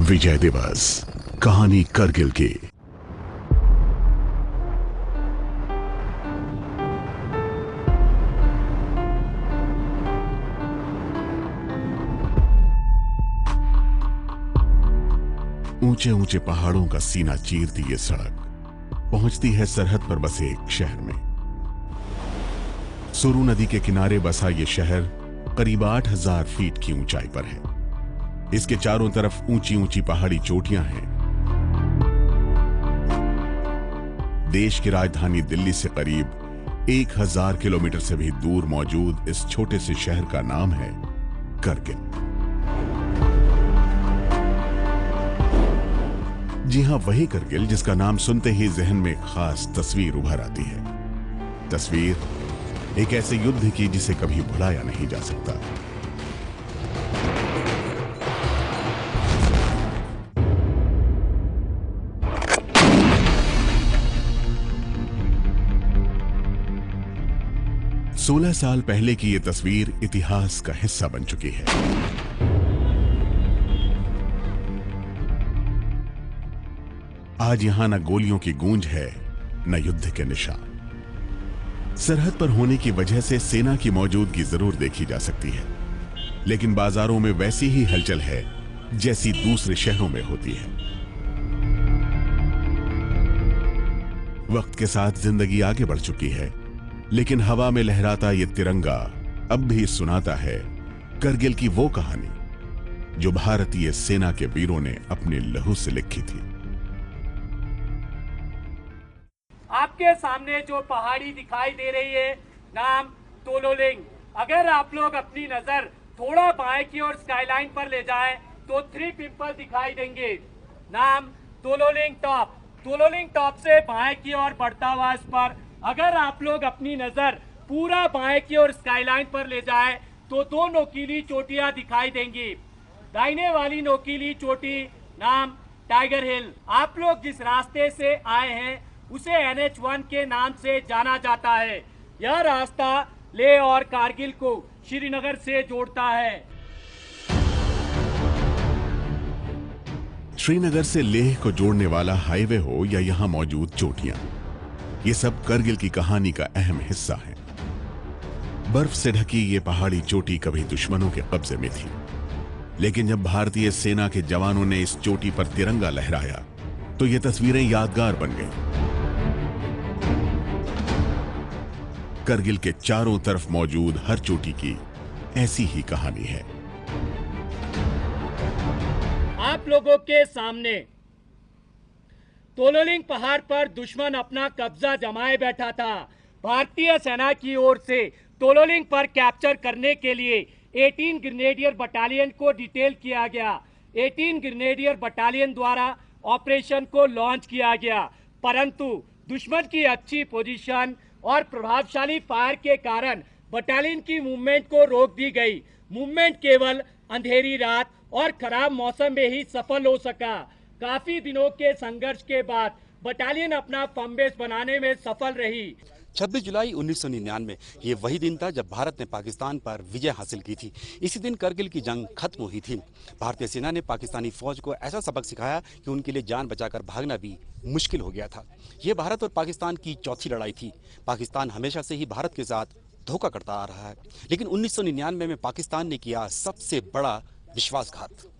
विजय दिवस, कहानी करगिल की। ऊंचे ऊंचे पहाड़ों का सीना चीरती ये सड़क पहुंचती है सरहद पर बसे एक शहर में। सुरु नदी के किनारे बसा ये शहर करीब 8000 फीट की ऊंचाई पर है। इसके चारों तरफ ऊंची ऊंची पहाड़ी चोटियां हैं। देश की राजधानी दिल्ली से करीब 1000 किलोमीटर से भी दूर मौजूद इस छोटे से शहर का नाम है करगिल। जी हां, वही करगिल जिसका नाम सुनते ही जहन में एक खास तस्वीर उभर आती है। तस्वीर एक ऐसे युद्ध की जिसे कभी भुलाया नहीं जा सकता। सोलह साल पहले की यह तस्वीर इतिहास का हिस्सा बन चुकी है। आज यहां न गोलियों की गूंज है, न युद्ध के निशान। सरहद पर होने की वजह से सेना की मौजूदगी जरूर देखी जा सकती है, लेकिन बाजारों में वैसी ही हलचल है जैसी दूसरे शहरों में होती है। वक्त के साथ जिंदगी आगे बढ़ चुकी है, लेकिन हवा में लहराता ये तिरंगा अब भी सुनाता है करगिल की वो कहानी जो भारतीय सेना के वीरों ने अपने लहू से लिखी थी। आपके सामने जो पहाड़ी दिखाई दे रही है, नाम तोलोलिंग। अगर आप लोग अपनी नजर थोड़ा बाएं की ओर स्काईलाइन पर ले जाएं, तो 3 पिंपल दिखाई देंगे। नाम तोलोलिंग टॉप। तोलोलिंग टॉप से बाएं की ओर बढ़ता हुआ इस पर अगर आप लोग अपनी नजर पूरा बाएं की ओर स्काईलाइन पर ले जाएं, तो 2 नोकीली चोटियां दिखाई देंगी। दाहिने वाली नोकीली चोटी नाम टाइगर हिल। आप लोग जिस रास्ते से आए हैं उसे NH1 के नाम से जाना जाता है। यह रास्ता लेह और कारगिल को श्रीनगर से जोड़ता है। श्रीनगर से लेह को जोड़ने वाला हाईवे हो या यहां मौजूद चोटियां, ये सब करगिल की कहानी का अहम हिस्सा है। बर्फ से ढकी ये पहाड़ी चोटी कभी दुश्मनों के कब्जे में थी, लेकिन जब भारतीय सेना के जवानों ने इस चोटी पर तिरंगा लहराया तो ये तस्वीरें यादगार बन गईं। करगिल के चारों तरफ मौजूद हर चोटी की ऐसी ही कहानी है। आप लोगों के सामने तोलोलिंग पहाड़ पर दुश्मन अपना कब्जा जमाए बैठा था। भारतीय सेना की ओर से तोलोलिंग पर कैप्चर करने के लिए 18 ग्रेनेडियर बटालियन को डिटेल किया गया। 18 ग्रेनेडियर बटालियन द्वारा ऑपरेशन को लॉन्च किया गया, परंतु दुश्मन की अच्छी पोजीशन और प्रभावशाली फायर के कारण बटालियन की मूवमेंट को रोक दी गई। मूवमेंट केवल अंधेरी रात और खराब मौसम में ही सफल हो सका। काफी दिनों के संघर्ष के बाद बटालियन अपना फर्म बेस बनाने में सफल रही। 26 जुलाई 1999 ये वही दिन था जब भारत ने पाकिस्तान पर विजय हासिल की थी। इसी दिन करगिल की जंग खत्म हुई थी। भारतीय सेना ने पाकिस्तानी फौज को ऐसा सबक सिखाया कि उनके लिए जान बचाकर भागना भी मुश्किल हो गया था। ये भारत और पाकिस्तान की चौथी लड़ाई थी। पाकिस्तान हमेशा से ही भारत के साथ धोखा करता आ रहा है, लेकिन 1999 में पाकिस्तान ने किया सबसे बड़ा विश्वासघात।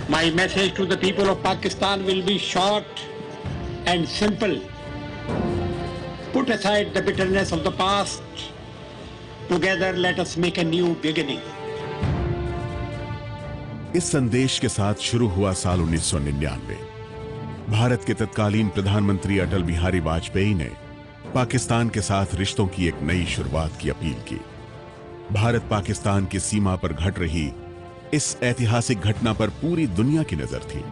My message to the people of Pakistan will be short and simple. Put aside the bitterness of the past. Together let us make a new beginning. इस संदेश के साथ शुरू हुआ साल 1999। भारत के तत्कालीन प्रधानमंत्री अटल बिहारी वाजपेयी ने पाकिस्तान के साथ रिश्तों की एक नई शुरुआत की अपील की। भारत पाकिस्तान की सीमा पर घट रही इस ऐतिहासिक घटना पर पूरी दुनिया की नजर थी।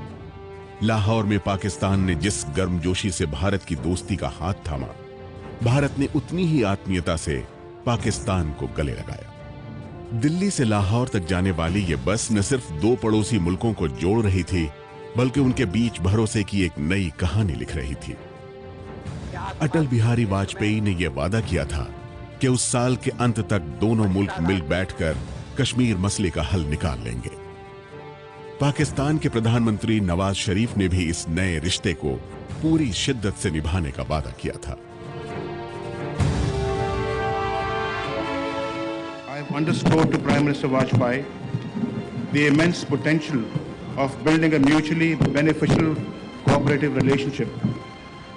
लाहौर में पाकिस्तान ने जिस गर्मजोशी से भारत की दोस्ती का हाथ थामा, भारत ने उतनी ही आत्मीयता से पाकिस्तान को गले लगाया। दिल्ली से लाहौर तक जाने वाली ये बस न सिर्फ दो पड़ोसी मुल्कों को जोड़ रही थी, बल्कि उनके बीच भरोसे की एक नई कहानी लिख रही थी। अटल बिहारी वाजपेयी ने यह वादा किया था कि उस साल के अंत तक दोनों मुल्क मिल बैठकर कश्मीर मसले का हल निकाल लेंगे। पाकिस्तान के प्रधानमंत्री नवाज शरीफ ने भी इस नए रिश्ते को पूरी शिद्दत से निभाने का वादा किया था। I have underscored to Prime Minister Vajpayee the immense potential of building a mutually beneficial cooperative relationship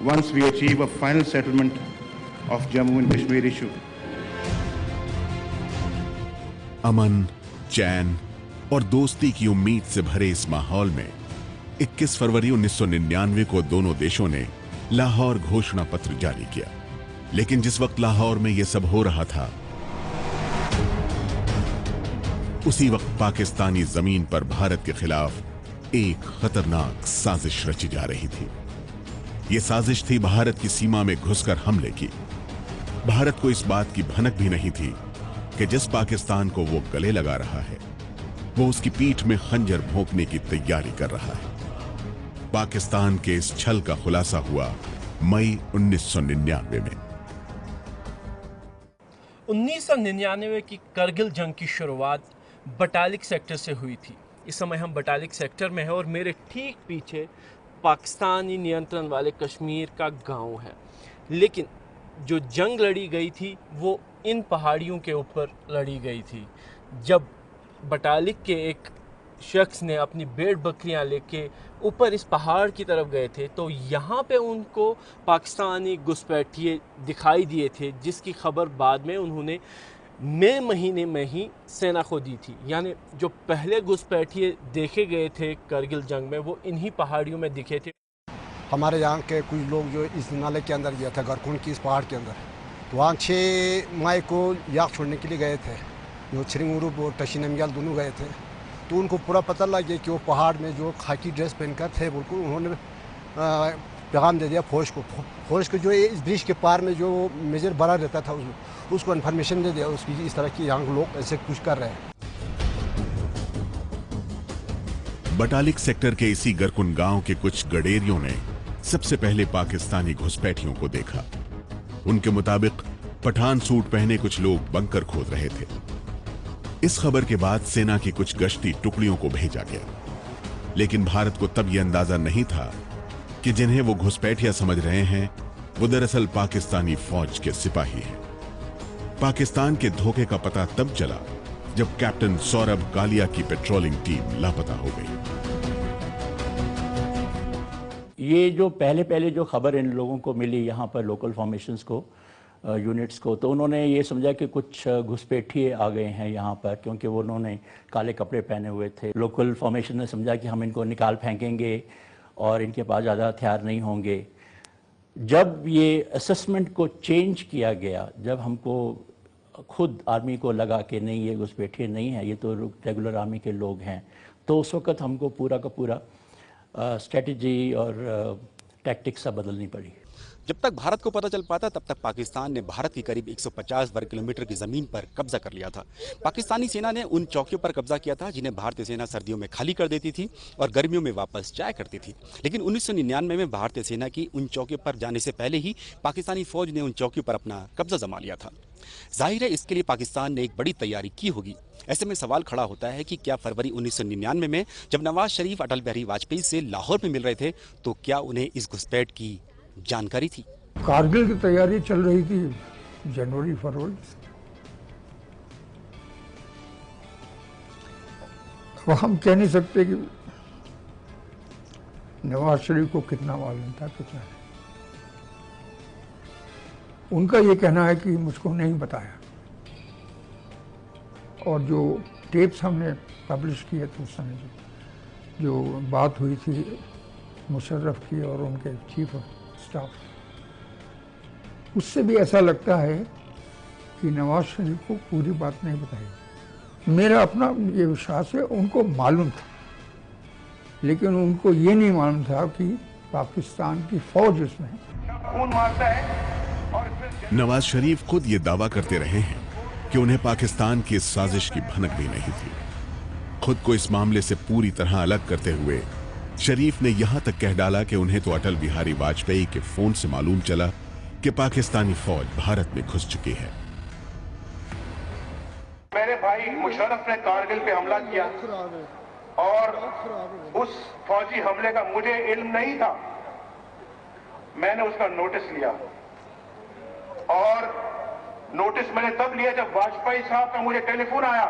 once we achieve a final settlement of Jammu and Kashmir issue. अमन, चैन और दोस्ती की उम्मीद से भरे इस माहौल में 21 फरवरी 1999 को दोनों देशों ने लाहौर घोषणा पत्र जारी किया। लेकिन जिस वक्त लाहौर में यह सब हो रहा था, उसी वक्त पाकिस्तानी जमीन पर भारत के खिलाफ एक खतरनाक साजिश रची जा रही थी। यह साजिश थी भारत की सीमा में घुसकर हमले की। भारत को इस बात की भनक भी नहीं थी कि जिस पाकिस्तान को वो गले लगा रहा है, वो उसकी पीठ में खंजर भोंकने की तैयारी कर रहा है। पाकिस्तान के इस छल का खुलासा हुआ मई 1999 में। 1999 की करगिल जंग की शुरुआत बटालिक सेक्टर से हुई थी। इस समय हम बटालिक सेक्टर में हैं और मेरे ठीक पीछे पाकिस्तानी नियंत्रण वाले कश्मीर का गांव है। लेकिन जो जंग लड़ी गई थी वो इन पहाड़ियों के ऊपर लड़ी गई थी। जब बटालिक के एक शख्स ने अपनी भेड़ बकरियां लेके ऊपर इस पहाड़ की तरफ गए थे, तो यहाँ पे उनको पाकिस्तानी घुसपैठिए दिखाई दिए थे, जिसकी खबर बाद में उन्होंने मई महीने में ही सेना को दी थी। यानी जो पहले घुसपैठिए देखे गए थे करगिल जंग में, वो इन्हीं पहाड़ियों में दिखे थे। हमारे यहाँ के कुछ लोग जो इस नाले के अंदर गया था, गरकुंड की इस पहाड़ के अंदर, तो वहाँ 6 मई को याक छोड़ने के लिए गए थे। जो छिरिंगुरूप और टशी नमग्याल दोनों गए थे, तो उनको पूरा पता लग गया कि वो पहाड़ में जो खाकी ड्रेस पहनकर थे, बिल्कुल उन्होंने पैगाम दे दिया फौज को। फौज को जो इस ब्रिज के पार में जो मेजर बड़ा रहता था, उसको इन्फॉर्मेशन दे दिया उसकी, इस तरह की यहाँ लोग ऐसे कुछ कर रहे हैं। बटालिक सेक्टर के इसी गरकुंड गांव के कुछ गडेरियों ने सबसे पहले पाकिस्तानी घुसपैठियों को देखा। उनके मुताबिक पठान सूट पहने कुछ लोग बंकर खोद रहे थे। इस खबर के बाद सेना की कुछ गश्ती टुकड़ियों को भेजा गया। लेकिन भारत को तब यह अंदाजा नहीं था कि जिन्हें वो घुसपैठिया समझ रहे हैं, वो दरअसल पाकिस्तानी फौज के सिपाही हैं। पाकिस्तान के धोखे का पता तब चला जब कैप्टन सौरभ कालिया की पेट्रोलिंग टीम लापता हो गई। ये जो पहले जो खबर इन लोगों को मिली यहाँ पर लोकल फॉर्मेशंस को, यूनिट्स को, तो उन्होंने ये समझा कि कुछ घुसपैठिए आ गए हैं यहाँ पर, क्योंकि वो उन्होंने काले कपड़े पहने हुए थे। लोकल फॉर्मेशन ने समझा कि हम इनको निकाल फेंकेंगे और इनके पास ज़्यादा हथियार नहीं होंगे। जब ये असेसमेंट को चेंज किया गया, जब हमको खुद आर्मी को लगा कि नहीं ये घुसपैठिए नहीं है, ये तो रेगुलर आर्मी के लोग हैं, तो उस वक्त हमको पूरा का पूरा स्ट्रेटजी और टैक्टिक्स सब बदलनी पड़ी। जब तक भारत को पता चल पाता, तब तक पाकिस्तान ने भारत की करीब 150 वर्ग किलोमीटर की जमीन पर कब्जा कर लिया था। पाकिस्तानी सेना ने उन चौकियों पर कब्जा किया था जिन्हें भारतीय सेना सर्दियों में खाली कर देती थी और गर्मियों में वापस जाया करती थी। लेकिन 1999 में भारतीय सेना की उन चौकियों पर जाने से पहले ही पाकिस्तानी फौज ने उन चौकियों पर अपना कब्जा जमा लिया था। जाहिर है इसके लिए पाकिस्तान ने एक बड़ी तैयारी की होगी। ऐसे में सवाल खड़ा होता है कि क्या फरवरी 1999 में जब नवाज शरीफ अटल बिहारी वाजपेयी से लाहौर में मिल रहे थे, तो क्या उन्हें इस घुसपैठ की जानकारी थी? कारगिल की तैयारी चल रही थी जनवरी फरवरी से। अब हम कह नहीं सकते कि नवाज शरीफ को कितना मालूम था, कितना है। उनका ये कहना है कि मुझको नहीं बताया, और जो टेप्स हमने पब्लिश किए थे उस समय जो बात हुई थी मुशर्रफ की और उनके चीफ ऑफ स्टाफ, उससे भी ऐसा लगता है कि नवाज शरीफ को पूरी बात नहीं बताई। मेरा अपना ये विश्वास है उनको मालूम था, लेकिन उनको ये नहीं मालूम था कि पाकिस्तान की फौज उसमें खून मारता है। नवाज शरीफ खुद ये दावा करते रहे हैं कि उन्हें पाकिस्तान की इस साजिश की भनक भी नहीं थी। खुद को इस मामले से पूरी तरह अलग करते हुए शरीफ ने यहां तक कह डाला कि उन्हें तो अटल बिहारी वाजपेयी के फोन से मालूम चला कि पाकिस्तानी फौज भारत में घुस चुकी है। मेरे भाई मुशर्रफ ने कारगिल पे हमला किया और उस फौजी हमले का मुझे इल्म नहीं था। मैंने उसका नोटिस लिया और नोटिस मैंने तब लिया जब वाजपेयी साहब का मुझे टेलीफोन आया,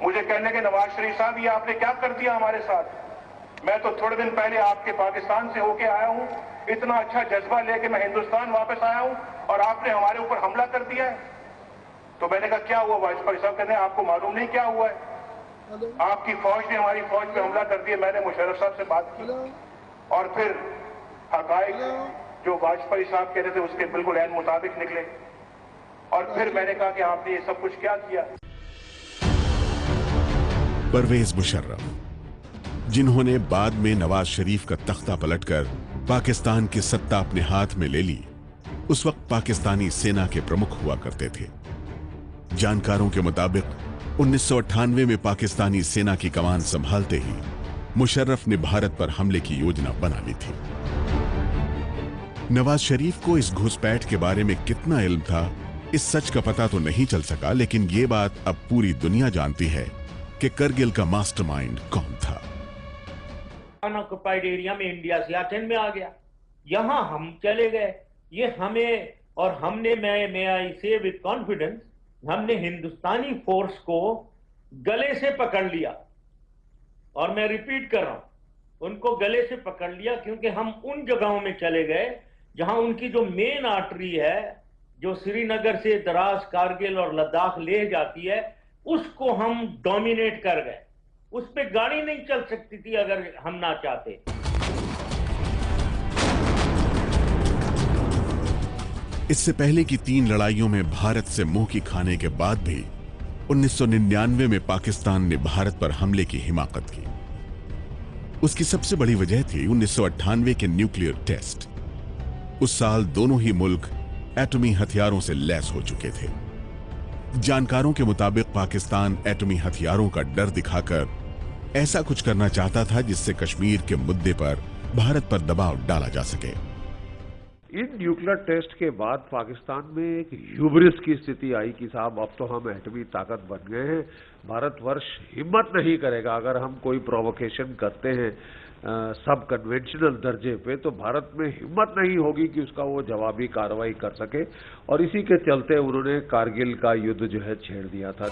मुझे कहने के नवाज शरीफ साहब ये आपने क्या कर दिया हमारे साथ। मैं तो थोड़े दिन पहले आपके पाकिस्तान से होके आया हूं, इतना अच्छा जज्बा लेके मैं हिंदुस्तान वापस आया हूं और आपने हमारे ऊपर हमला कर दिया है। तो मैंने कहा क्या हुआ वाजपेयी साहब? कहते हैं आपको मालूम नहीं क्या हुआ है, आपकी फौज ने हमारी फौज पे हमला कर दिया। मैंने मुशर्रफ साहब से बात की और फिर हकायक जो वाजपेयी साहब कहते थे उसके बिल्कुल ऐन मुताबिक निकले और फिर मैंने कहा कि आपने ये सब कुछ क्या किया। परवेज मुशर्रफ, जिन्होंने बाद में नवाज शरीफ का तख्ता पलटकर पाकिस्तान की सत्ता अपने हाथ में ले ली, उस वक्त पाकिस्तानी सेना के प्रमुख हुआ करते थे। जानकारों के मुताबिक 1998 में पाकिस्तानी सेना की कमान संभालते ही मुशर्रफ ने भारत पर हमले की योजना बना ली थी। नवाज शरीफ को इस घुसपैठ के बारे में कितना इल्म था, इस सच का पता तो नहीं चल सका, लेकिन ये बात अब पूरी दुनिया जानती है कि करगिल का मास्टरमाइंड कौन था। अनऑक्युपाइड एरिया में इंडिया सियाचिन में आ गया, यहां हम चले गए। ये हमें और हमने मैं आई से विद कॉन्फिडेंस, हमने हिंदुस्तानी फोर्स को गले से पकड़ लिया। और मैं रिपीट कर रहा हूं, उनको गले से पकड़ लिया क्योंकि हम उन जगहों में चले गए जहां उनकी जो मेन आर्टरी है, जो श्रीनगर से द्रास, कारगिल और लद्दाख ले जाती है, उसको हम डोमिनेट कर गए। उस पे गाड़ी नहीं चल सकती थी अगर हम ना चाहते। इससे पहले की 3 लड़ाइयों में भारत से मुंह की खाने के बाद भी 1999 में पाकिस्तान ने भारत पर हमले की हिमाकत की। उसकी सबसे बड़ी वजह थी 1998 के न्यूक्लियर टेस्ट। उस साल दोनों ही मुल्क एटमी हथियारों से लैस हो चुके थे। जानकारों के मुताबिक पाकिस्तान एटमी हथियारों का डर दिखाकर ऐसा कुछ करना चाहता था जिससे कश्मीर के मुद्दे पर भारत पर दबाव डाला जा सके। इन न्यूक्लियर टेस्ट के बाद पाकिस्तान में एक ह्यूब्रिस की स्थिति आई कि साहब अब तो हम एटमी ताकत बन गए हैं, भारतवर्ष हिम्मत नहीं करेगा अगर हम कोई प्रोवोकेशन करते हैं सब कन्वेंशनल दर्जे पे, तो भारत में हिम्मत नहीं होगी कि उसका वो जवाबी कार्रवाई कर सके। और इसी के चलते उन्होंने कारगिल का युद्ध जो है छेड़ दिया था।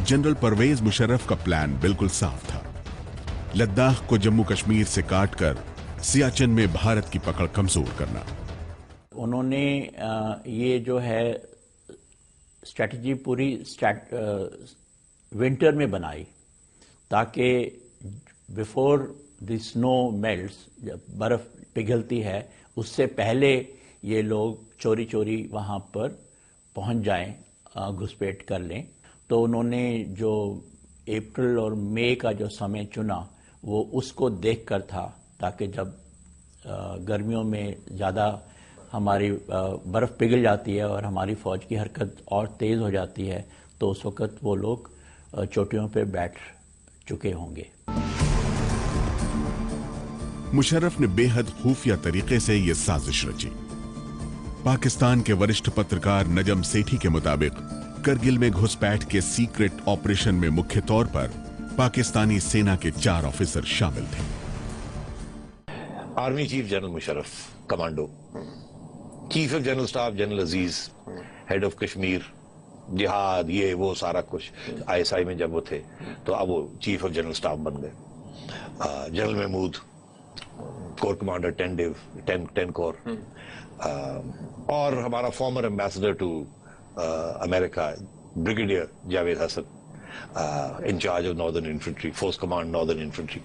जनरल परवेज मुशर्रफ का प्लान बिल्कुल साफ था। लद्दाख को जम्मू कश्मीर से काटकर सियाचिन में भारत की पकड़ कमजोर करना। उन्होंने ये जो है स्ट्रैटेजी पूरी विंटर में बनाई ताकि बिफोर द स्नो मेल्ट्स, जब बर्फ पिघलती है उससे पहले ये लोग चोरी चोरी वहाँ पर पहुँच जाएं, घुसपैठ कर लें। तो उन्होंने जो अप्रैल और मई का जो समय चुना वो उसको देखकर था, ताकि जब गर्मियों में ज़्यादा हमारी बर्फ़ पिघल जाती है और हमारी फ़ौज की हरकत और तेज़ हो जाती है तो उस वक़्त वो लोग चोटियों पे बैठ चुके होंगे। मुशर्रफ ने बेहद खुफिया तरीके से यह साजिश रची। पाकिस्तान के वरिष्ठ पत्रकार नजम सेठी के मुताबिक करगिल में घुसपैठ के सीक्रेट ऑपरेशन में मुख्य तौर पर पाकिस्तानी सेना के 4 ऑफिसर शामिल थे। Army chief general Musharraf commando, chief of general staff general Aziz, head of Kashmir, जिहाद, ये वो सारा कुछ ISI में जब वो थे तो अब वो चीफ ऑफ जनरल स्टाफ बन गए। General Mahmood, corps commander 10 corps, और हमारा former ambassador to America brigadier Javed Hassan, in charge of northern infantry, force command northern infantry,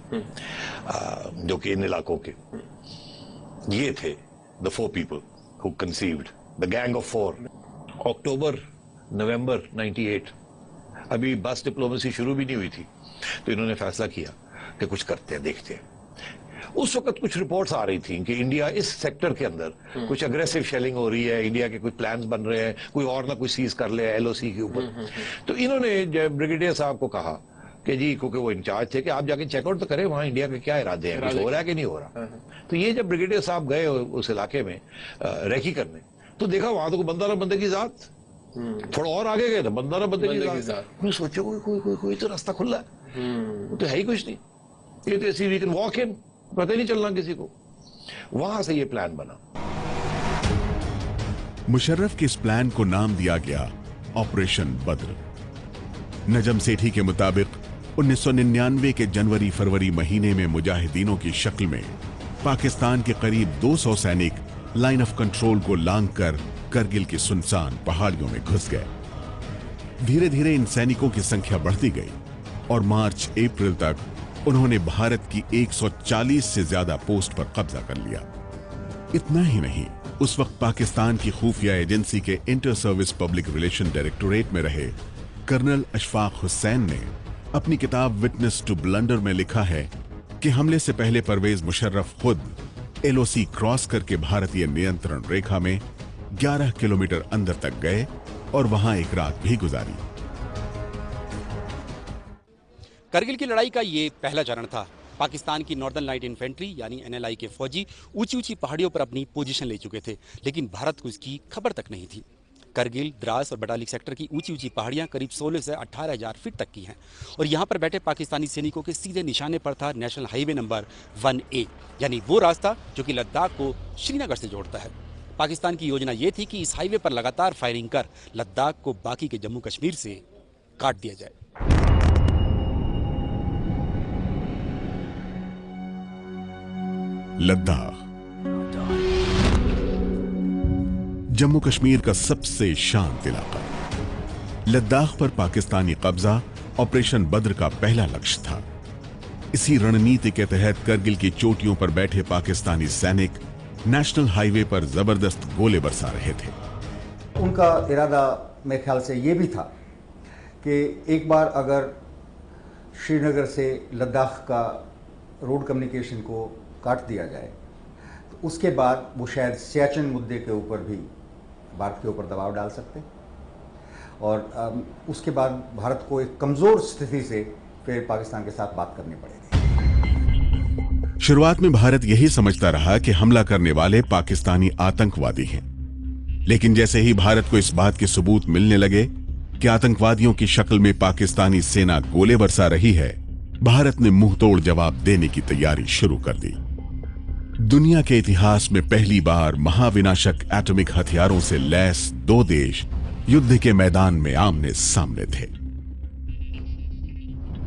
जो कि इन इलाकों के ये थे the 4 people who conceived the gang of 4। अक्टूबर नवंबर 98, अभी बस डिप्लोमेसी शुरू भी नहीं हुई थी, तो इन्होंने फैसला किया कि कुछ करते हैं, देखते हैं। उस वक्त कुछ रिपोर्ट्स आ रही थी कि इंडिया इस सेक्टर के अंदर कुछ अग्रेसिव शेलिंग हो रही है, इंडिया के कुछ प्लान्स बन रहे हैं, कोई और ना कोई सीज कर ले एलओसी के ऊपर। तो इन्होंने ब्रिगेडियर साहब को कहा कि जी, क्योंकि वो इंचार्ज थे, कि आप जाके चेकआउट तो करें वहां इंडिया के क्या इरादे हैं, कुछ हो रहा है कि नहीं हो रहा। तो ये जब ब्रिगेडियर साहब गए उस इलाके में रेकी करने, तो देखा वहां तो बंदा ना बंदे की जात, थोड़ा और आगे गए तो बंदा ना बंदे की जात। उन्होंने सोचा कोई तो रास्ता खुला है, वो तो है ही कुछ नहीं, ये तो ऐसी वी कैन वॉक इन, पता ही नहीं चलना किसी को। वहां से ये प्लान बना। मुशर्रफ के इस प्लान को नाम दिया गया ऑपरेशन बद्र। नजम सेठी के मुताबिक 1999 के जनवरी-फरवरी महीने में मुजाहिदीनों की शक्ल में पाकिस्तान के करीब 200 सैनिक लाइन ऑफ कंट्रोल को लांघकर करगिल की सुनसान पहाड़ियों में घुस गए। धीरे धीरे इन सैनिकों की संख्या बढ़ती गई और मार्च-अप्रैल तक उन्होंने भारत की 140 से ज्यादा पोस्ट पर कब्जा कर लिया। इतना ही नहीं, उस वक्त पाकिस्तान की खुफिया एजेंसी के inter service public relation directorate में रहे कर्नल अशफाक हुसैन ने अपनी किताब विटनेस टू ब्लंडर में लिखा है कि हमले से पहले परवेज मुशर्रफ खुद एलओसी क्रॉस करके भारतीय नियंत्रण रेखा में 11 किलोमीटर अंदर तक गए और वहां एक रात भी गुजारी। करगिल की लड़ाई का ये पहला चरण था। पाकिस्तान की नॉर्दर्न लाइट इन्फेंट्री यानी एनएलआई के फौजी ऊंची ऊंची पहाड़ियों पर अपनी पोजीशन ले चुके थे, लेकिन भारत को इसकी खबर तक नहीं थी। करगिल, द्रास और बटालिक सेक्टर की ऊंची ऊंची पहाड़ियां करीब 16 से 18,000 फीट तक की हैं और यहां पर बैठे पाकिस्तानी सैनिकों के सीधे निशाने पर था नेशनल हाईवे नंबर 1A, यानी वो रास्ता जो कि लद्दाख को श्रीनगर से जोड़ता है। पाकिस्तान की योजना ये थी कि इस हाईवे पर लगातार फायरिंग कर लद्दाख को बाकी के जम्मू कश्मीर से काट दिया जाए। लद्दाख जम्मू कश्मीर का सबसे शांत इलाका। लद्दाख पर पाकिस्तानी कब्जा ऑपरेशन बद्र का पहला लक्ष्य था। इसी रणनीति के तहत करगिल की चोटियों पर बैठे पाकिस्तानी सैनिक नेशनल हाईवे पर जबरदस्त गोले बरसा रहे थे। उनका इरादा मेरे ख्याल से ये भी था कि एक बार अगर श्रीनगर से लद्दाख का रोड कम्युनिकेशन को काट दिया जाए तो उसके बाद वो शायद सियाचिन मुद्दे के ऊपर भी भारत के ऊपर दबाव डाल सकते और उसके बाद भारत को एक कमजोर स्थिति से फिर पाकिस्तान के साथ बात करनी पड़ेगी। शुरुआत में भारत यही समझता रहा कि हमला करने वाले पाकिस्तानी आतंकवादी हैं, लेकिन जैसे ही भारत को इस बात के सबूत मिलने लगे कि आतंकवादियों की शक्ल में पाकिस्तानी सेना गोले बरसा रही है, भारत ने मुंहतोड़ जवाब देने की तैयारी शुरू कर दी। दुनिया के इतिहास में पहली बार महाविनाशक एटॉमिक हथियारों से लैस दो देश युद्ध के मैदान में आमने सामने थे।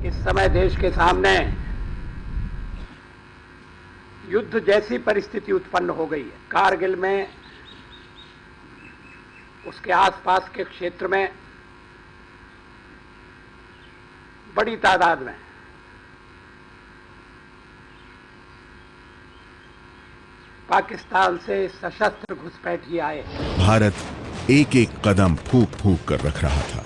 इस समय देश के सामने युद्ध जैसी परिस्थिति उत्पन्न हो गई है। कारगिल में, उसके आसपास के क्षेत्र में बड़ी तादाद में पाकिस्तान से सशस्त्र घुसपैठिए आए। भारत एक एक कदम फूंक फूंक कर रख रहा था।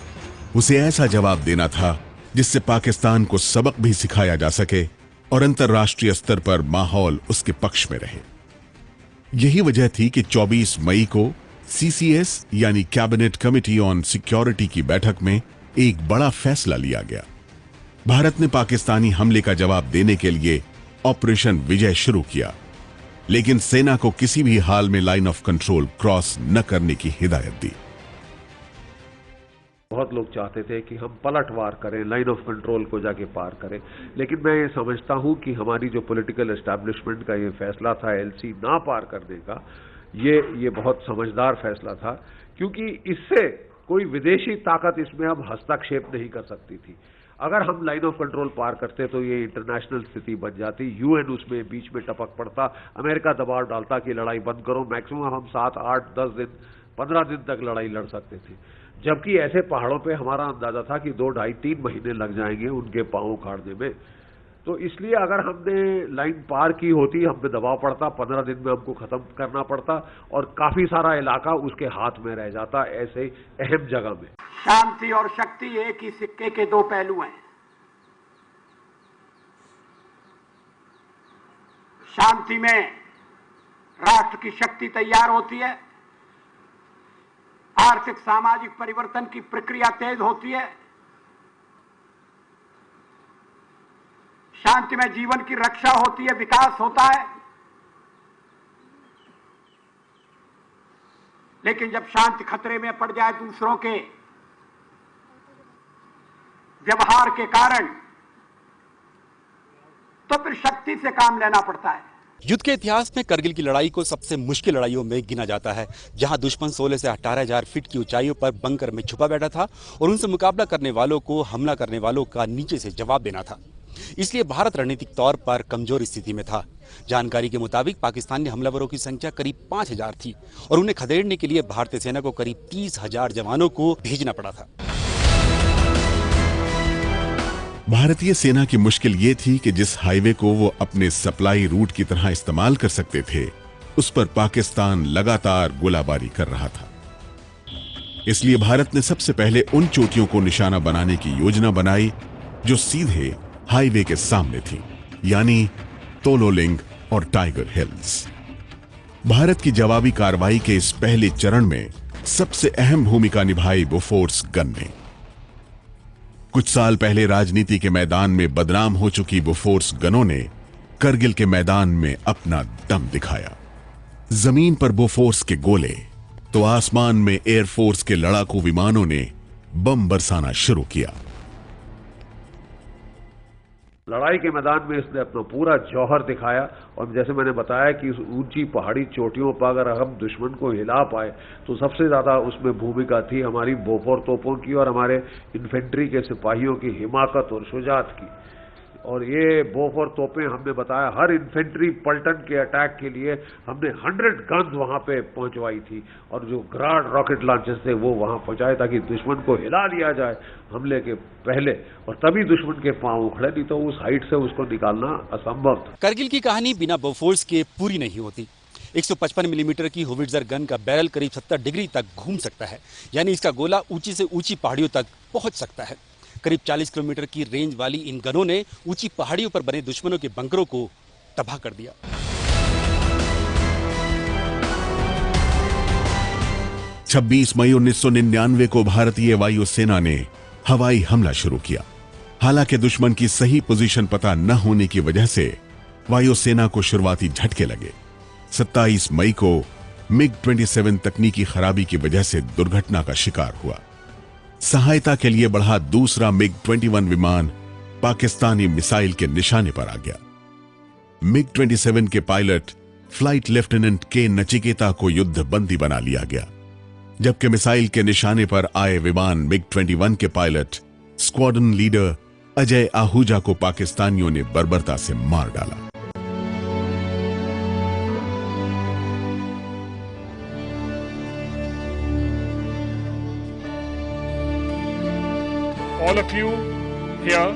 उसे ऐसा जवाब देना था जिससे पाकिस्तान को सबक भी सिखाया जा सके और अंतर्राष्ट्रीय स्तर पर माहौल उसके पक्ष में रहे। यही वजह थी कि 24 मई को CCS यानी कैबिनेट कमिटी ऑन सिक्योरिटी की बैठक में एक बड़ा फैसला लिया गया। भारत ने पाकिस्तानी हमले का जवाब देने के लिए ऑपरेशन विजय शुरू किया, लेकिन सेना को किसी भी हाल में लाइन ऑफ कंट्रोल क्रॉस न करने की हिदायत दी। बहुत लोग चाहते थे कि हम पलटवार करें, लाइन ऑफ कंट्रोल को जाके पार करें, लेकिन मैं ये समझता हूं कि हमारी जो पॉलिटिकल एस्टैब्लिशमेंट का ये फैसला था LC ना पार करने का, ये बहुत समझदार फैसला था, क्योंकि इससे कोई विदेशी ताकत इसमें अब हस्तक्षेप नहीं कर सकती थी। अगर हम लाइन ऑफ कंट्रोल पार करते तो ये इंटरनेशनल स्थिति बन जाती, UN उसमें बीच में टपक पड़ता, अमेरिका दबाव डालता कि लड़ाई बंद करो। मैक्सिमम हम 7, 8, 10 दिन, 15 दिन तक लड़ाई लड़ सकते थे, जबकि ऐसे पहाड़ों पे हमारा अंदाजा था कि 2, 2.5, 3 महीने लग जाएंगे उनके पांव उखाड़ने में। तो इसलिए अगर हमने लाइन पार की होती, हम पे दबाव पड़ता, 15 दिन में हमको खत्म करना पड़ता और काफी सारा इलाका उसके हाथ में रह जाता ऐसे अहम जगह में। शांति और शक्ति एक ही सिक्के के दो पहलू हैं। शांति में राष्ट्र की शक्ति तैयार होती है, आर्थिक सामाजिक परिवर्तन की प्रक्रिया तेज होती है, शांति में जीवन की रक्षा होती है, विकास होता है। लेकिन जब शांति खतरे में पड़ जाए दूसरों के व्यवहार के कारण, तो फिर शक्ति से काम लेना पड़ता है। युद्ध के इतिहास में करगिल की लड़ाई को सबसे मुश्किल लड़ाइयों में गिना जाता है, जहां दुश्मन 16 से 18,000 फीट की ऊंचाइयों पर बंकर में छुपा बैठा था और उनसे मुकाबला करने वालों को हमला करने वालों का नीचे से जवाब देना था। इसलिए भारत रणनीतिक तौर पर कमजोर स्थिति में था। जानकारी के मुताबिक पाकिस्तानी हमलावरों की संख्या करीब 5,000 थी और उन्हें खदेड़ने के लिए भारतीय सेना को करीब 30,000 जवानों को भेजना पड़ा था। भारतीय सेना की मुश्किल ये थी कि जिस हाईवे को वो अपने सप्लाई रूट की तरह इस्तेमाल कर सकते थे, उस पर पाकिस्तान लगातार गोलाबारी कर रहा था। इसलिए भारत ने सबसे पहले उन चोटियों को निशाना बनाने की योजना बनाई जो सीधे हाईवे के सामने थी, यानी तोलोलिंग और टाइगर हिल्स। भारत की जवाबी कार्रवाई के इस पहले चरण में सबसे अहम भूमिका निभाई बोफोर्स गन ने। कुछ साल पहले राजनीति के मैदान में बदनाम हो चुकी बोफोर्स गनों ने करगिल के मैदान में अपना दम दिखाया। जमीन पर बोफोर्स के गोले तो आसमान में एयरफोर्स के लड़ाकू विमानों ने बम बरसाना शुरू किया। लड़ाई के मैदान में इसने अपना पूरा जौहर दिखाया और जैसे मैंने बताया कि उस ऊंची पहाड़ी चोटियों पर अगर हम दुश्मन को हिला पाए तो सबसे ज़्यादा उसमें भूमिका थी हमारी बोफोर तोपों की और हमारे इन्फेंट्री के सिपाहियों की हिमाकत और शुजात की। और ये बोफोर तोपें हमने बताया हर इन्फेंट्री पलटन के अटैक के लिए हमने 100 गन्स वहां पे पहुंचवाई थी और जो ग्राड रॉकेट लॉन्चर्स थे वो वहां पहुंचाए ताकि दुश्मन को हिला दिया जाए हमले के पहले, और तभी दुश्मन के पांव उखड़े, नहीं तो उस हाइट से उसको निकालना असंभव था। करगिल की कहानी बिना बोफोर्स के पूरी नहीं होती। 155 मिलीमीटर की होविट्जर गन का बैरल करीब 70 डिग्री तक घूम सकता है, यानी इसका गोला ऊंची से ऊंची पहाड़ियों तक पहुंच सकता है। करीब 40 किलोमीटर की रेंज वाली इन गनों ने ऊंची पहाड़ियों पर बने दुश्मनों के बंकरों को तबाह कर दिया। छब्बीस मई 1999 को भारतीय वायुसेना ने हवाई हमला शुरू किया। हालांकि दुश्मन की सही पोजीशन पता न होने की वजह से वायुसेना को शुरुआती झटके लगे। 27 मई को MiG-27 तकनीकी खराबी की वजह से दुर्घटना का शिकार हुआ। सहायता के लिए बढ़ा दूसरा MiG-21 विमान पाकिस्तानी मिसाइल के निशाने पर आ गया। MiG-27 के पायलट फ्लाइट लेफ्टिनेंट के नचिकेता को युद्ध बंदी बना लिया गया, जबकि मिसाइल के निशाने पर आए विमान MiG-21 के pilot squadron leader Ajay Ahuja को पाकिस्तानियों ने बर्बरता से मार डाला। All of you here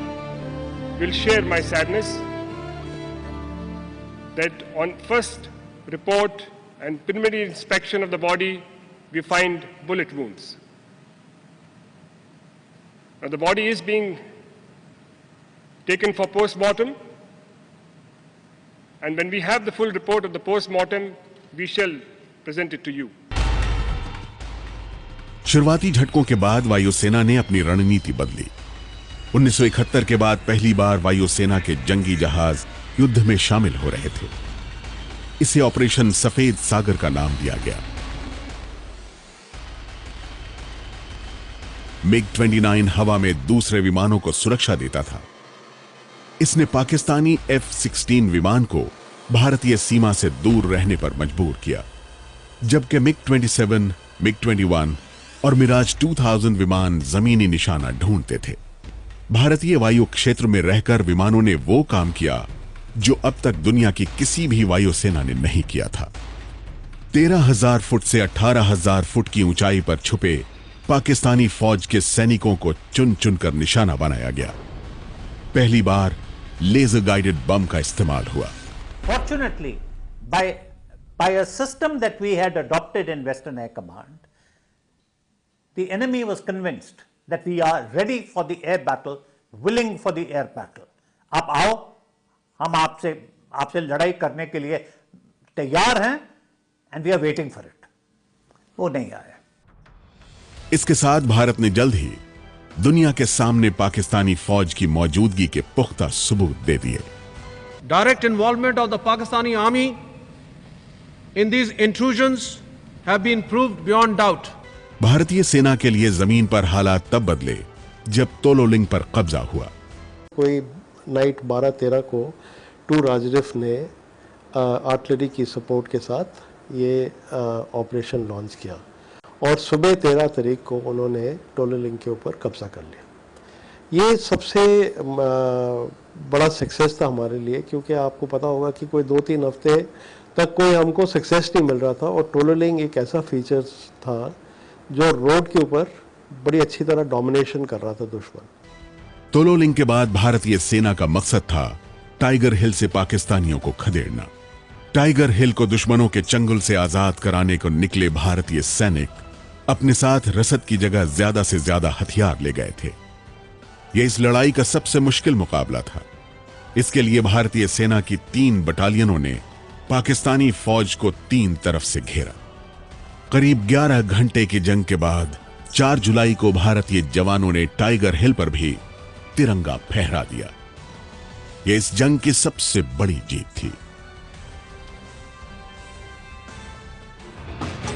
will share my sadness that on first report and preliminary inspection of the body, we find bullet wounds. Now the body is being taken for post-mortem, and when we have the full report of the post-mortem, we shall present it to you. शुरुआती झटकों के बाद वायुसेना ने अपनी रणनीति बदली। 1971 के बाद पहली बार वायुसेना के जंगी जहाज युद्ध में शामिल हो रहे थे। इसे ऑपरेशन सफेद सागर का नाम दिया गया। MiG-29 हवा में दूसरे विमानों को सुरक्षा देता था। इसने पाकिस्तानी F-16 विमान को भारतीय सीमा से दूर रहने पर मजबूर किया, जबकि MiG-27, MiG-21 और मिराज 2000 विमान जमीनी निशाना ढूंढते थे। भारतीय वायु क्षेत्र में रहकर विमानों ने वो काम किया जो अब तक दुनिया की किसी भी वायुसेना ने नहीं किया था। 13,000 फुट से 18,000 फुट की ऊंचाई पर छुपे पाकिस्तानी फौज के सैनिकों को चुन चुनकर निशाना बनाया गया। पहली बार लेजर गाइडेड बम का इस्तेमाल हुआ। Fortunately, by a system that we had adopted in Western Air Command, the enemy was convinced that we are ready for the air battle, willing for the air battle. आप आओ, हम आपसे आपसे लड़ाई करने के लिए तैयार हैं and we are waiting for it, वो नहीं आया। इसके साथ भारत ने जल्द ही दुनिया के सामने पाकिस्तानी फौज की मौजूदगी के पुख्ता सबूत दे दिए। Direct involvement of the Pakistani army in these intrusions have been proved beyond doubt. भारतीय सेना के लिए जमीन पर हालात तब बदले जब तोलोलिंग पर कब्जा हुआ। कोई नाइट 12-13 को टू राजरिफ ने आर्टिलरी की सपोर्ट के साथ ये ऑपरेशन लॉन्च किया और सुबह 13 तारीख को उन्होंने तोलोलिंग के ऊपर कब्जा कर लिया। ये सबसे बड़ा सक्सेस था हमारे लिए, क्योंकि आपको पता होगा कि कोई 2-3 हफ्ते तक कोई हमको सक्सेस नहीं मिल रहा था और तोलोलिंग एक ऐसा फीचर था जो रोड के ऊपर बड़ी अच्छी तरह डोमिनेशन कर रहा था दुश्मन। तोलोलिंग के बाद भारतीय सेना का मकसद था टाइगर हिल से पाकिस्तानियों को खदेड़ना। टाइगर हिल को दुश्मनों के चंगुल से आजाद कराने को निकले भारतीय सैनिक अपने साथ रसद की जगह ज्यादा से ज्यादा हथियार ले गए थे। यह इस लड़ाई का सबसे मुश्किल मुकाबला था। इसके लिए भारतीय सेना की 3 बटालियनों ने पाकिस्तानी फौज को 3 तरफ से घेरा। करीब 11 घंटे की जंग के बाद 4 जुलाई को भारतीय जवानों ने टाइगर हिल पर भी तिरंगा फहरा दिया। यह इस जंग की सबसे बड़ी जीत थी।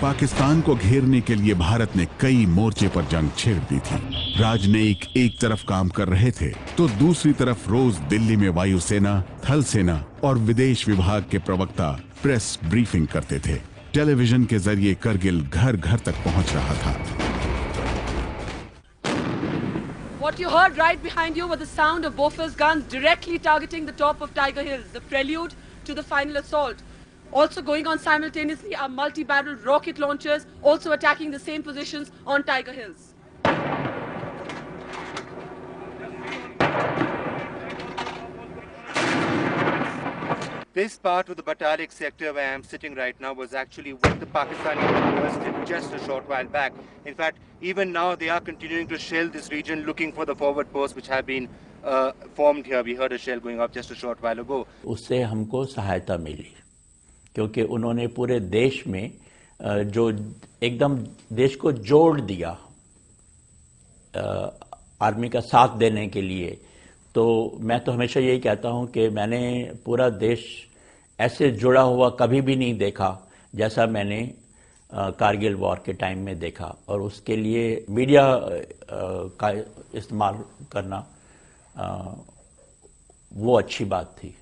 पाकिस्तान को घेरने के लिए भारत ने कई मोर्चे पर जंग छेड़ दी थी। राजनयिक एक तरफ काम कर रहे थे तो दूसरी तरफ रोज दिल्ली में वायुसेना, थल सेना और विदेश विभाग के प्रवक्ता प्रेस ब्रीफिंग करते थे। टेलीविजन के जरिए करगिल घर घर तक पहुंच रहा था। What you heard right behind you was the sound of Bofors guns directly targeting the top of Tiger Hill, the prelude to the final assault. Also going on simultaneously are multi-barrel rocket launchers also attacking the same positions on Tiger Hills. This part of the Batalik sector where I am sitting right now was actually what the Pakistani bombers did just a short while back. In fact, even now they are continuing to shell this region looking for the forward posts which have been formed here. We heard a shell going up just a short while ago. उससे हमको सहायता मिली क्योंकि उन्होंने पूरे देश में जो एकदम देश को जोड़ दिया आर्मी का साथ देने के लिए। तो मैं तो हमेशा यही कहता हूं कि मैंने पूरा देश ऐसे जुड़ा हुआ कभी भी नहीं देखा जैसा मैंने कारगिल वॉर के टाइम में देखा, और उसके लिए मीडिया का इस्तेमाल करना वो अच्छी बात थी।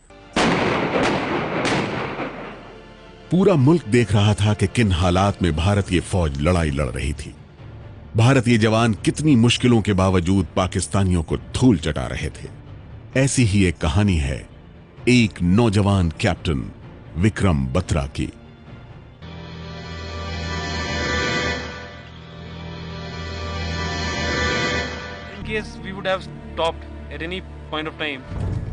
पूरा मुल्क देख रहा था कि किन हालात में भारतीय फौज लड़ाई लड़ रही थी। भारतीय जवान कितनी मुश्किलों के बावजूद पाकिस्तानियों को धूल चटा रहे थे। ऐसी ही एक कहानी है एक नौजवान कैप्टन विक्रम बत्रा की। In case we would have stopped at any point of time,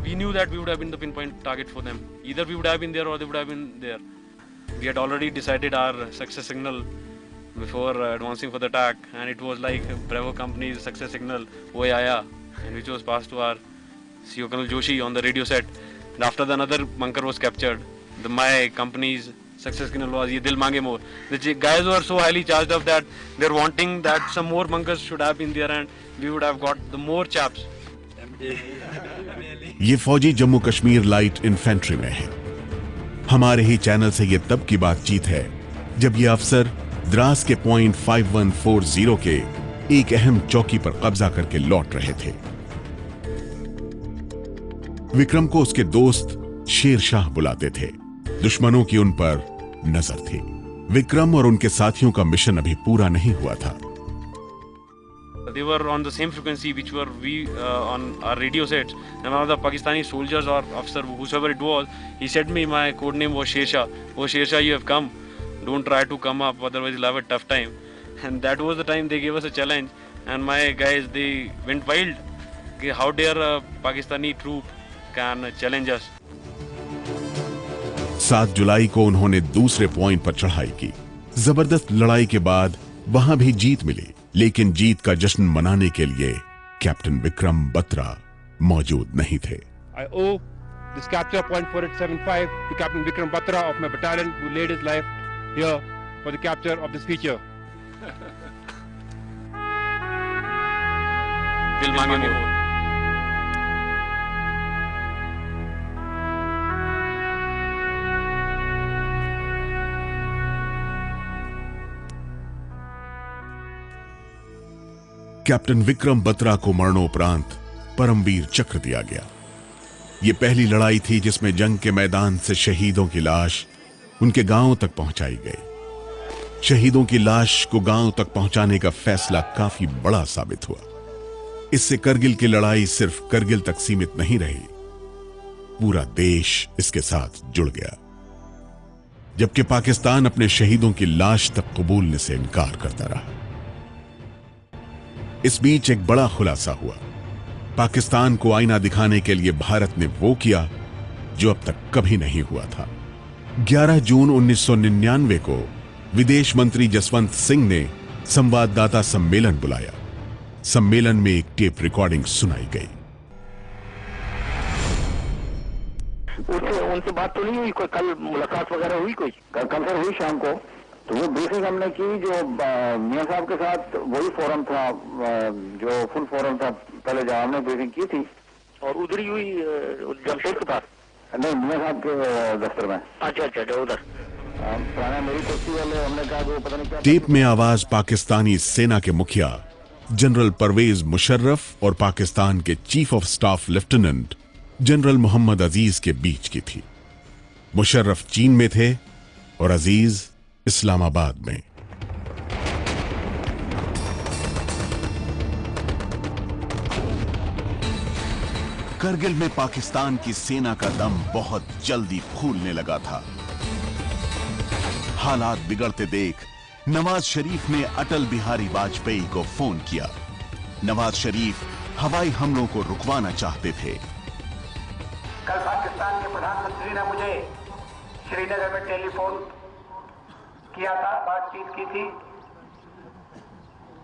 we knew that we would have been the pinpoint target for them. Either we would have been there or they would have been there. We had already decided our success signal before advancing for the attack, and it was like Bravo company's success signal "Oye Aaya," and which was passed to our CO Colonel Joshi on the radio set. And after the another bunker was captured, my company's success signal was "Ye dil mange more." The guys were so highly charged up that they're wanting that some more bunkers should have been there, and we would have got the more chaps. ये फौजी Jammu Kashmir light infantry में है। हमारे ही channel से ये तब की बातचीत है जब ये अफसर द्रास के पॉइंट 5140 के एक अहम चौकी पर कब्जा करके लौट रहे थे। विक्रम को उसके दोस्त शेर शाह बुलाते थे। दुश्मनों की उन पर नजर थी। विक्रम और उनके साथियों का मिशन अभी पूरा नहीं हुआ था। They were on the same frequency which were we on our radio sets, and one of the Pakistani soldiers or officer, whoever it was, he said me my code name was Sher Shah. Oh Sher Shah, you have come. Don't try to come up, otherwise you'll have a tough time. And that was the time they gave us a challenge, and my guys, they went wild. How dare a Pakistani troop can challenge us? 7 जुलाई को उन्होंने दूसरे point पर चढ़ाई की। जबरदस्त लड़ाई के बाद वहां भी जीत मिली, लेकिन जीत का जश्न मनाने के लिए कैप्टन विक्रम बत्रा मौजूद नहीं थे। I owe this capture of Point 4875 to Captain Vikram Batra of my battalion, who laid his life here for the capture of this feature. Captain Vikram Batra को मरणोपरांत परमवीर चक्र दिया गया। यह पहली लड़ाई थी जिसमें जंग के मैदान से शहीदों की लाश उनके गांवों तक पहुंचाई गई। शहीदों की लाश को गांव तक पहुंचाने का फैसला काफी बड़ा साबित हुआ। इससे करगिल की लड़ाई सिर्फ करगिल तक सीमित नहीं रही, पूरा देश इसके साथ जुड़ गया। जबकि पाकिस्तान अपने शहीदों की लाश तक कबूलने से इनकार करता रहा। इस बीच एक बड़ा खुलासा हुआ। पाकिस्तान को आईना दिखाने के लिए भारत ने वो किया जो अब तक कभी नहीं हुआ था। 11 जून 1999 को विदेश मंत्री जसवंत सिंह ने संवाददाता सम्मेलन बुलाया। सम्मेलन में एक टेप रिकॉर्डिंग सुनाई गई। उनसे बात तो नहीं हुई, कोई कल मुलाकात वगैरह हुई? कोई कल सर हुई शाम को, तो वो ब्रीफिंग हमने की जो मियां साहब के साथ वही फोरम था जो फुल फोरम था, पहले जहाँ हमने ब्रीफिंग की थी और उधर ही हुई जमशेद के पास, नहीं मियां साहब के दफ्तर में। अच्छा जो उधर पुराना मेरी कुर्सी वाले, हमने कहा वो पता नहीं क्या। टेप में आवाज पाकिस्तानी सेना के मुखिया जनरल परवेज मुशर्रफ और पाकिस्तान के chief of staff lieutenant general Mohammad Aziz के बीच की थी। मुशर्रफ चीन में थे और अजीज इस्लामाबाद में। करगिल में पाकिस्तान की सेना का दम बहुत जल्दी फूलने लगा था। हालात बिगड़ते देख नवाज शरीफ ने अटल बिहारी वाजपेयी को फोन किया। नवाज शरीफ हवाई हमलों को रुकवाना चाहते थे। कल पाकिस्तान के प्रधानमंत्री ने मुझे श्रीनगर में टेलीफोन किया था, बातचीत की थी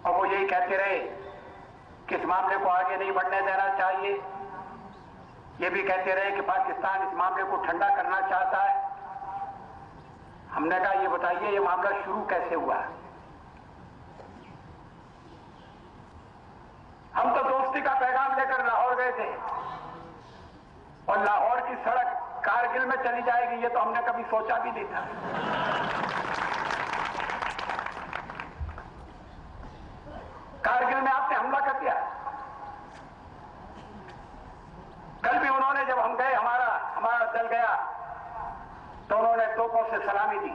और वो यही कहते रहे कि इस मामले को आगे नहीं बढ़ने देना चाहिए। ये भी कहते रहे कि पाकिस्तान इस मामले को ठंडा करना चाहता है। हमने कहा ये बताइए ये मामला शुरू कैसे हुआ? हम तो दोस्ती का पैगाम लेकर लाहौर गए थे और लाहौर की सड़क कारगिल में चली जाएगी ये तो हमने कभी सोचा भी नहीं था। कारगिल में आपने हमला कर दिया। कल भी उन्होंने, जब हम गए, हमारा दल गया तो उन्होंने तोपों से सलामी दी,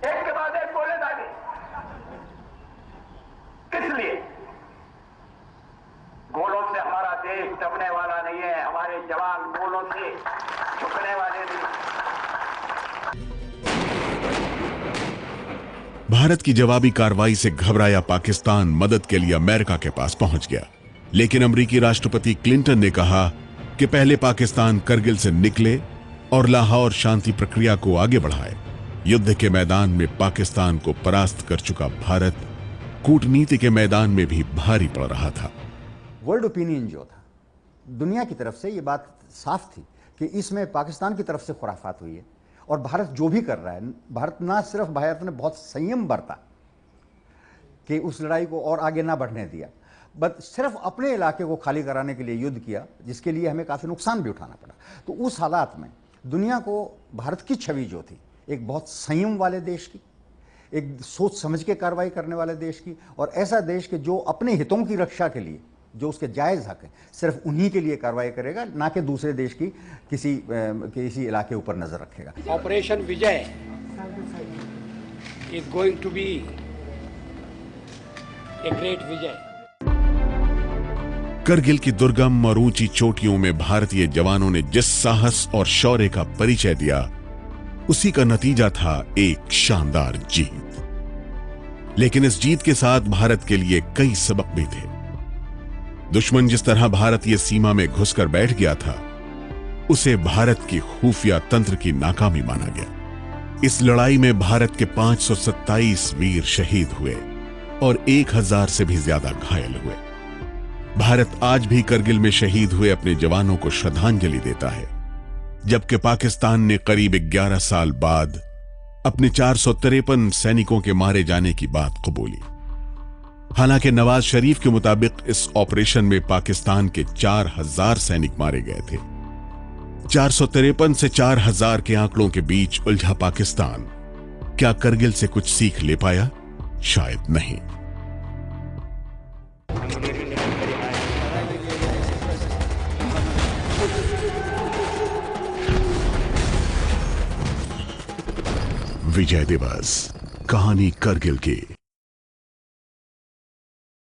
एक के बाद एक गोले दागे। किस लिए? गोलों से हमारा देश दबने वाला नहीं है, हमारे जवान गोलों से झुकने वाले नहीं। भारत की जवाबी कार्रवाई से घबराया पाकिस्तान मदद के लिए अमेरिका के पास पहुंच गया। लेकिन अमेरिकी राष्ट्रपति क्लिंटन ने कहा कि पहले पाकिस्तान करगिल से निकले और लाहौर शांति प्रक्रिया को आगे बढ़ाए। युद्ध के मैदान में पाकिस्तान को परास्त कर चुका भारत कूटनीति के मैदान में भी भारी पड़ रहा था। वर्ल्ड ओपिनियन जो था दुनिया की तरफ से ये बात साफ थी कि इसमें पाकिस्तान की तरफ से खुराफात हुई है और भारत जो भी कर रहा है, भारत ने बहुत संयम बरता कि उस लड़ाई को और आगे ना बढ़ने दिया, बस सिर्फ अपने इलाके को खाली कराने के लिए युद्ध किया, जिसके लिए हमें काफ़ी नुकसान भी उठाना पड़ा। तो उस हालात में दुनिया को भारत की छवि जो थी एक बहुत संयम वाले देश की, एक सोच समझ के कार्रवाई करने वाले देश की, और ऐसा देश के जो अपने हितों की रक्षा के लिए जो उसके जायज़ हक है सिर्फ उन्हीं के लिए कार्रवाई करेगा, ना कि दूसरे देश की किसी इलाके ऊपर नजर रखेगा। Operation Vijay is going to be a great Vijay. Kargil की दुर्गम और ऊंची चोटियों में भारतीय जवानों ने जिस साहस और शौर्य का परिचय दिया, उसी का नतीजा था एक शानदार जीत। लेकिन इस जीत के साथ भारत के लिए कई सबक भी थे। दुश्मन जिस तरह भारतीय सीमा में घुसकर बैठ गया था, उसे भारत की खुफिया तंत्र की नाकामी माना गया। इस लड़ाई में भारत के 527 वीर शहीद हुए और 1000 से भी ज्यादा घायल हुए। भारत आज भी करगिल में शहीद हुए अपने जवानों को श्रद्धांजलि देता है, जबकि पाकिस्तान ने करीब 11 साल बाद अपने 453 सैनिकों के मारे जाने की बात कबूली। हालांकि नवाज शरीफ के मुताबिक इस ऑपरेशन में पाकिस्तान के 4000 सैनिक मारे गए थे। 453 से 4000 के आंकड़ों के बीच उलझा पाकिस्तान क्या करगिल से कुछ सीख ले पाया? शायद नहीं। विजय दिवस, कहानी करगिल की।